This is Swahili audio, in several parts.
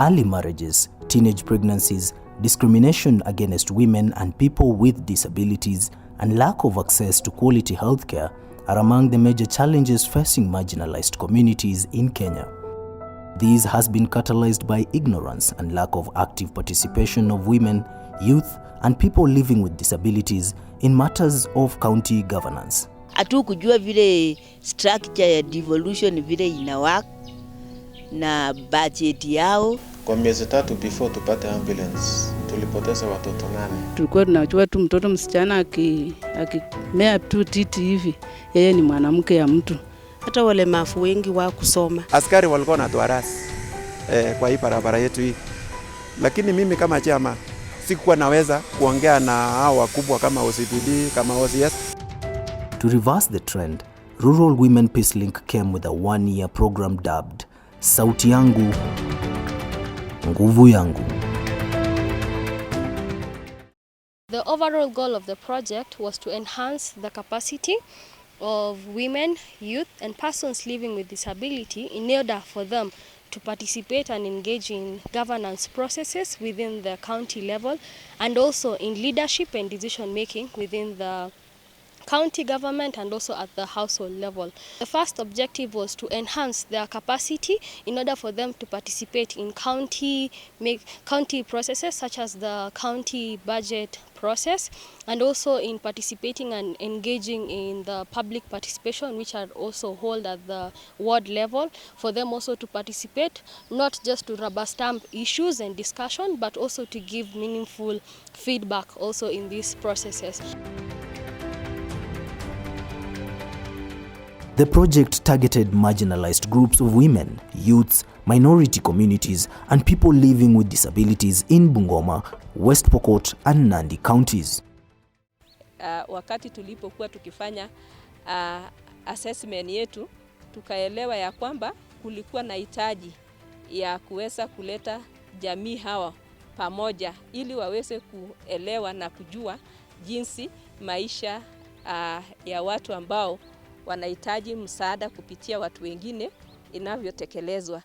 early marriages, teenage pregnancies, discrimination against women and people with disabilities, and lack of access to quality healthcare are among the major challenges facing marginalized communities in Kenya. This has been catalyzed by ignorance and lack of active participation of women, youth, and people living with disabilities in matters of county governance. Atu kujua vile structure ya devolution vile inawak na budget yao. Kwa miezi 3 before tupate ambulance, tulipoteza watoto 8. Tulikuwa tunajua tu mtoto msichana akimea tu titi hivi, yeye ni mwanamke ya mtu. Hata wale mafu wengi wa kusoma. Askari walikuwa wanatuarasi kwa hii barabara yetu hii. Lakini mimi kama chama sikuwa naweza kuongea na hao wakubwa kama OCPD, kama OCS. To reverse the trend, Rural Women Peace Link came with a one-year program dubbed Sauti Yangu, Nguvu Yangu. The overall goal of the project was to enhance the capacity of women, youth, and persons living with disability in order for them to participate and engage in governance processes within the county level and also in leadership and decision making within the county government and also at the household level. The first objective was to enhance their capacity in order for them to participate in county processes such as the county budget process and also in participating and engaging in the public participation which are also held at the ward level, for them also to participate, not just to rubber stamp issues and discussion but also to give meaningful feedback also in these processes. The project targeted marginalized groups of women, youths, minority communities, and people living with disabilities in Bungoma, West Pokot, and Nandi counties. Wakati tulipokuwa tukifanya assessment yetu, tukaelewa ya kwamba kulikuwa na hitaji ya kuweza kuleta jamii hawa pamoja ili waweze kuelewa na kujua jinsi maisha ya watu ambao wanahitaji msaada kupitia watu wengine inavyotekelezwa.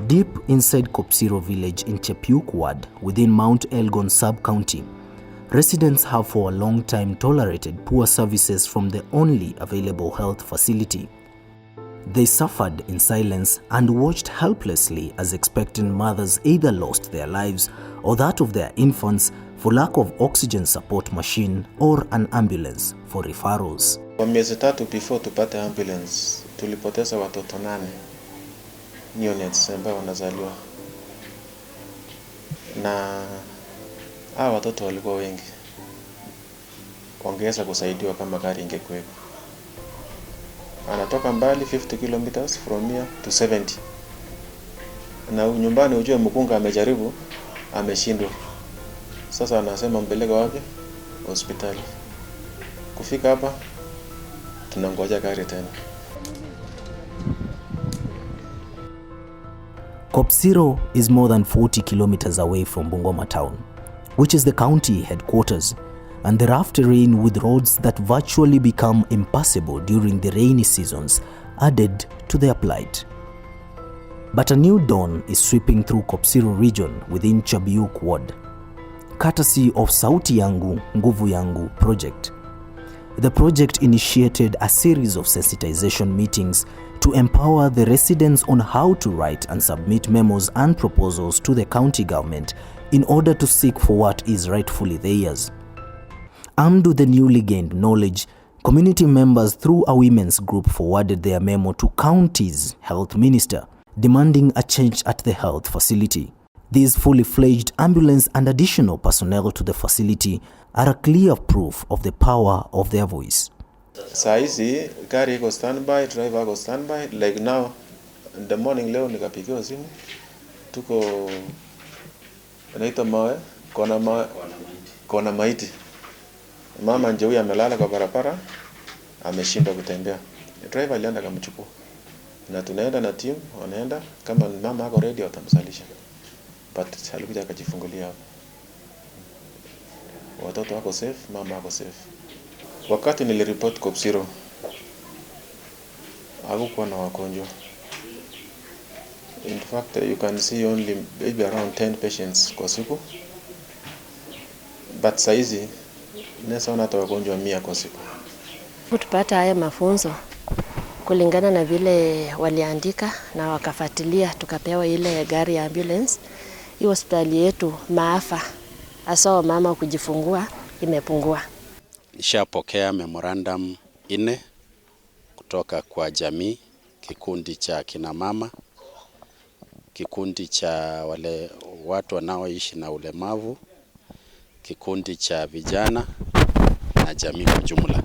Deep inside Kopsiro village in Chepiuk ward within Mount Elgon sub-county, residents have for a long time tolerated poor services from the only available health facility. They suffered in silence and watched helplessly as expectant mothers either lost their lives or that of their infants for lack of oxygen support machine or an ambulance for referrals. Kwa miezi 3 before tupate ambulance, tulipoteza watoto 8 neonates ambao wanazaliwa. Na hao watoto walikuwa wengi. Wangeweza kusaidiwa kama gari ingekuwepo. Anatoka mbali 50 kilometers from here to 70. Na nyumbani ujue mkunga amejaribu, ameshindwa. Sasa anasema mpeleke wapi? Hospitali. Kufika hapa tunangoja gari tena. Kopsiro is more than 40 kilometers away from Bungoma town, which is the county headquarters, and the rough terrain with roads that virtually become impassable during the rainy seasons added to their plight. But a new dawn is sweeping through Kopsiro region within Chepiuk ward, courtesy of Sauti Yangu, Nguvu Yangu project. The project initiated a series of sensitization meetings to empower the residents on how to write and submit memos and proposals to the county government in order to seek for what is rightfully theirs. Armed with the newly gained knowledge, community members through a women's group forwarded their memo to county's health minister, demanding a change at the health facility. These fully fledged ambulance and additional personnel to the facility are a clear proof of the power of their voice. Saizi gari iko standby, driver iko standby. Like now in the morning leo nikapigiwa simu. Tuko naita mawe, kona maiti. Mama nje huyu amelala kwa barabara, ameshindwa kutembea. Driver alienda kumchukua. Na tunaenda na team, wanaenda kama mama ako ready watamsalisha. But alikuja akajifungulia hapo. Watoto wako safe, mama wako safe. Wakati niliripoti Kopsiro, hakukuwa na wagonjwa. In fact, you can see only maybe around 10 patients kwa siku. But saizi inaweza ona hata wagonjwa 100 kwa siku. Tupata haya mafunzo kulingana na vile waliandika na wakafuatilia, tukapewa ile gari ya ambulance. Hii hospitali yetu maafa hasa mama kujifungua imepungua. Nishapokea memorandum 4 kutoka kwa jamii, kikundi cha kina mama, kikundi cha wale watu wanaoishi na ulemavu, kikundi cha vijana na jamii kwa jumla.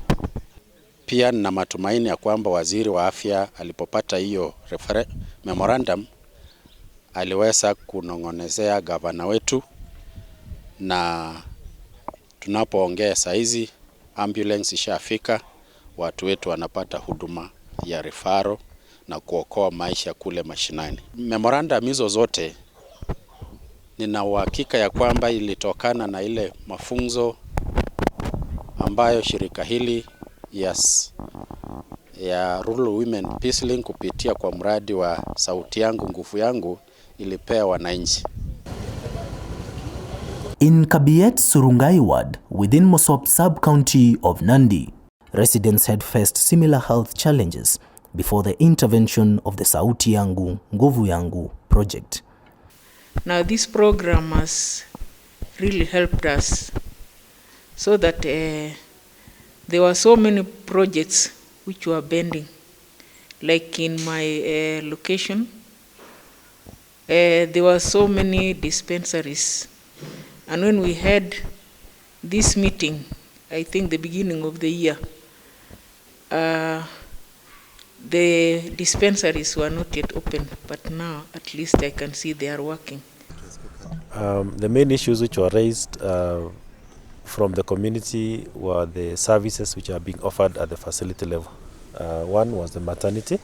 Pia nina matumaini ya kwamba waziri wa afya alipopata hiyo memorandum aliweza kunong'onezea gavana wetu, na tunapoongea saizi ambulance ishafika, watu wetu wanapata huduma ya referral na kuokoa maisha kule mashinani. Memorandum hizo zote nina uhakika ya kwamba ilitokana na ile mafunzo ambayo shirika hili ya Rural Women Peace Link kupitia kwa mradi wa Sauti Yangu, Nguvu yangu ilipea wananchi. In Kabiet Surungai ward within Mosop sub-county of Nandi, residents had faced similar health challenges before the intervention of the Sauti Yangu, Nguvu yangu project. Now this program has really helped us so that there were so many projects which were pending. Like in my location, there were so many dispensaries. And when we had this meeting, I think the beginning of the year, the dispensaries were not yet open, but now at least I can see they are working. The main issues which were raised from the community were the services which are being offered at the facility level. One was the maternity,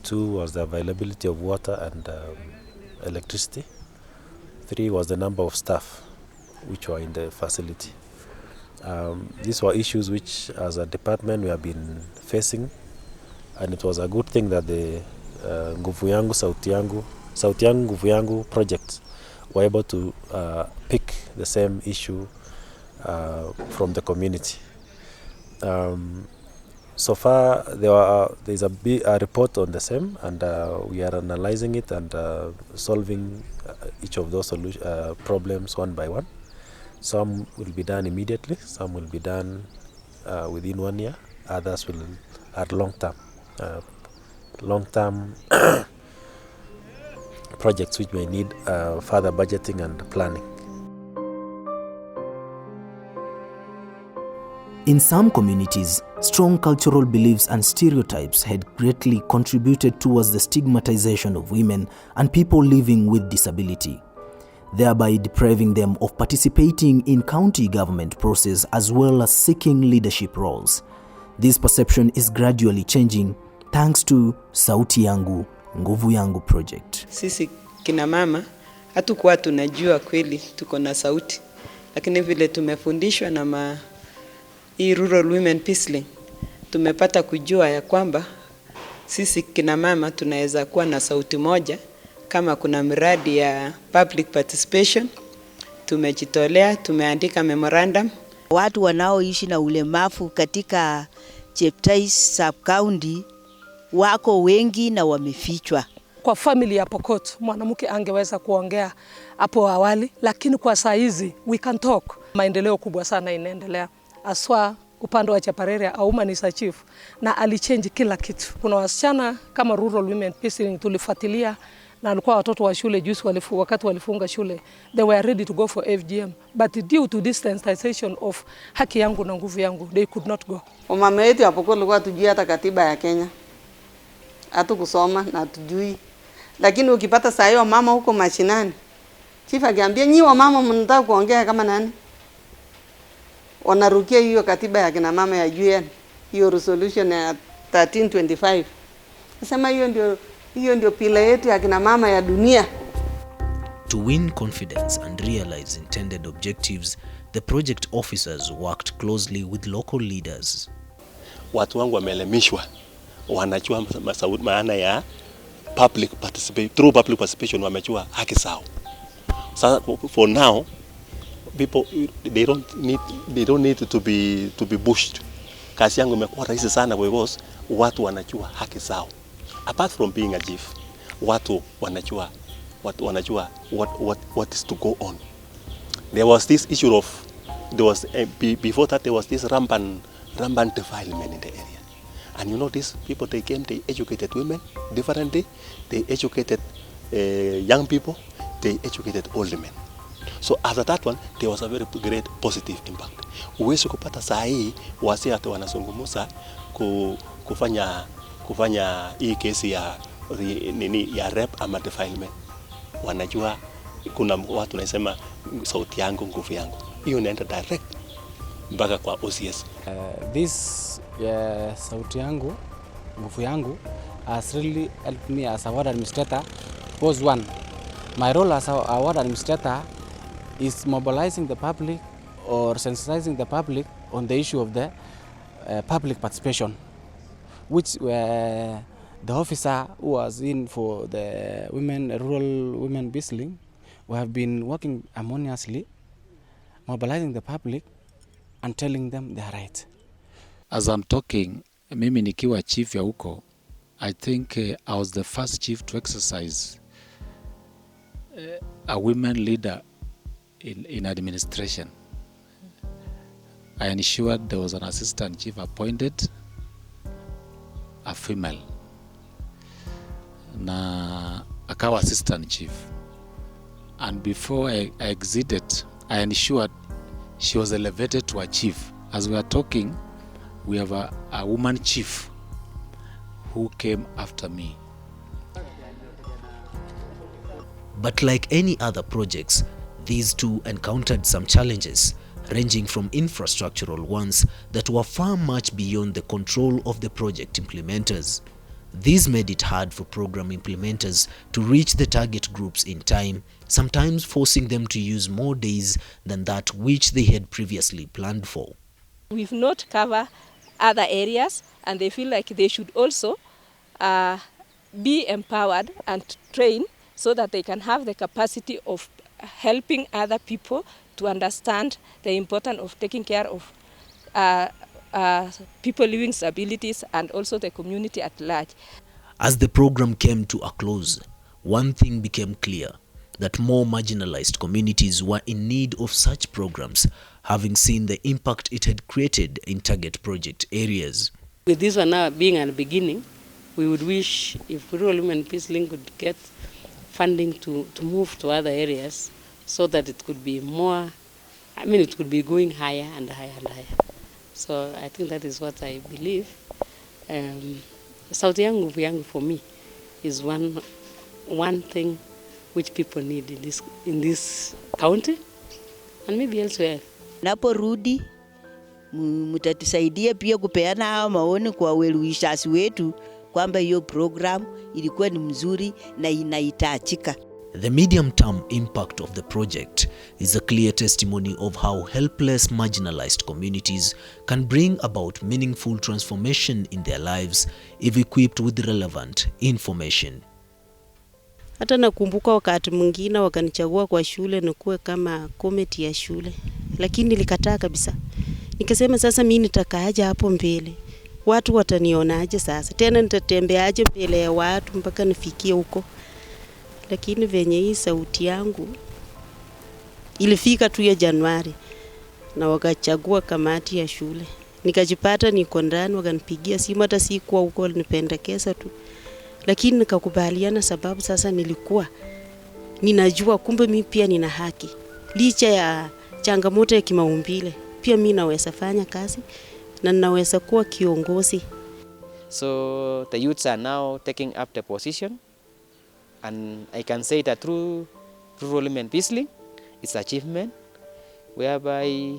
2 was the availability of water and electricity, 3 was the number of staff which were in the facility. These were issues which as a department we have been facing, and it was a good thing that the Nguvu yangu, Sauti yangu, Nguvu yangu projects were able to pick the same issue from the community. So far there's a report on the same, and we are analyzing it and solving each of those problems one by one. Some will be done immediately, some will be done within 1 year, others will are long-term projects which may need further budgeting and planning. In some communities, strong cultural beliefs and stereotypes had greatly contributed towards the stigmatization of women and people living with disability, thereby depriving them of participating in county government process as well as seeking leadership roles. This perception is gradually changing thanks to Sauti Yangu, Nguvu yangu project. Sisi kina mama hatukuwa tunajua kweli tuko na sauti, lakini vile tumefundishwa na hii Rural Women Peace Link, tumepata kujua ya kwamba sisi kina mama tunaweza kuwa na sauti moja. Kama kuna miradi ya public participation, tumejitolea, tumeandika memorandum. Watu wanaoishi na ulemavu katika Cheptais sub-county wako wengi na wamefichwa. Kwa family ya Pokot, mwanamke angeweza kuongea hapo awali, lakini kwa saa hizi we can talk. Maendeleo kubwa sana inaendelea. Aswa upande wa Chaparere au Manisa Chief, na alichange kila kitu. Kuna wasichana kama Rural Women Peace Link tulifuatilia, na alikuwa watoto wa shule juzi wakati walifunga shule, they were ready to go for FGM, but due to this sensitization of haki yangu na nguvu yangu, they could not go. Mama yetu hapo kulikuwa tujui hata katiba ya Kenya, hatu kusoma na tujui, lakini ukipata saa hiyo mama huko mashinani, chief akiambia nyi wa mama mnataka kuongea kama nani, wanarukia hiyo katiba ya kina mama ya UN, hiyo resolution ya 1325. Nasema hiyo ndio pila yetu ya kina mama ya dunia. To win confidence and realize intended objectives, the project officers worked closely with local leaders. Watu wangu wameelimishwa, wanajua maana ya through public participation wamejua haki zao. So for now, people they don't need to be pushed. Kazi yangu imekuwa rahisi sana because watu wanajua haki zao. Apart from being a chief, watu wanajua what is to go on. There was this issue of before that there was this rampant defilement in the area. And you know these people, they educated women differently, they educated young people, they educated older men. So after that one, there was a very great positive impact. Uwezi kupata saa hii wasi hata wanazungumza kufanya hii kesi ya rape ama defilement. Wanajua kuna watu nasema sauti yangu nguvu yangu. Hiyo inaenda direct mpaka kwa OCS. This Sauti Yangu Nguvu Yangu has really helped me as a ward administrator. Was one, my role as a ward administrator is mobilizing the public or sensitizing the public on the issue of the public participation, which the officer who was in for the rural women whistling, we have been working harmoniously, mobilizing the public and telling them their right. As I'm talking, mimi nikiwa chief ya huko, I think I was the first chief to exercise a women leader in administration. I ensured there was an assistant chief appointed, a female, na akawa assistant chief. And before I exited, I ensured she was elevated to a chief. As we are talking, we have a woman chief who came after me. But like any other projects, these two encountered some challenges, ranging from infrastructural ones that were far much beyond the control of the project implementers. This made it hard for program implementers to reach the target groups in time, sometimes forcing them to use more days than that which they had previously planned for. We've not covered other areas, and they feel like they should also be empowered and trained so that they can have the capacity of helping other people to understand the importance of taking care of people living with disabilities and also the community at large. As the program came to a close, one thing became clear, that more marginalized communities were in need of such programs, having seen the impact it had created in target project areas. With this one now being at the beginning, we would wish if Rural Women Peace Link could get funding to move to other areas so that it could be more, it could be going higher and higher and higher. So I think that is what I believe. Sauti Yangu Nguvu Yangu for me is one thing which people need in this county and maybe elsewhere. Naporudi mtatusaidia pia kupeana hao maoni kwa weluishasi wetu kwamba hiyo program ilikuwa ni mzuri na inahitajika. The medium-term impact of the project is a clear testimony of how helpless marginalized communities can bring about meaningful transformation in their lives if equipped with relevant information. Hata nakumbuka wakati mwingine wakanichagua kwa shule nikuwe kama committee ya shule, lakini nilikataa kabisa. Nikasema sasa mimi nitakaaje hapo mbele? Watu watanionaje sasa? Tena nitatembeaje mbele ya watu mpaka nifikie huko? Lakini venye hii Sauti Yangu ilifika tu ya Januari na wakachagua kamati ya shule. Nikajipata niko ndani, wakanipigia simu, hata sikuwa huko, walinipendekeza tu. Lakini nikakubaliana sababu sasa nilikuwa ninajua kumbe mimi pia nina haki. Licha ya changamoto ya kimaumbile, pia mimi naweza fanya kazi na naweza kuwa kiongozi. So the youths are now taking up the position, and I can say that through Rural Women Peace Link, it's achievement, whereby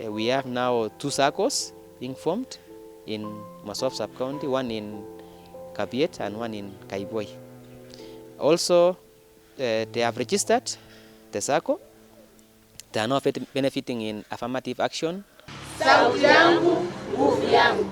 we have now 2 circles being formed in Masop sub-county, one in Kabiet and one in Kaiboi. Also, they have registered the circle. They are now benefiting in affirmative action. Sauti Yangu Nguvu Yangu.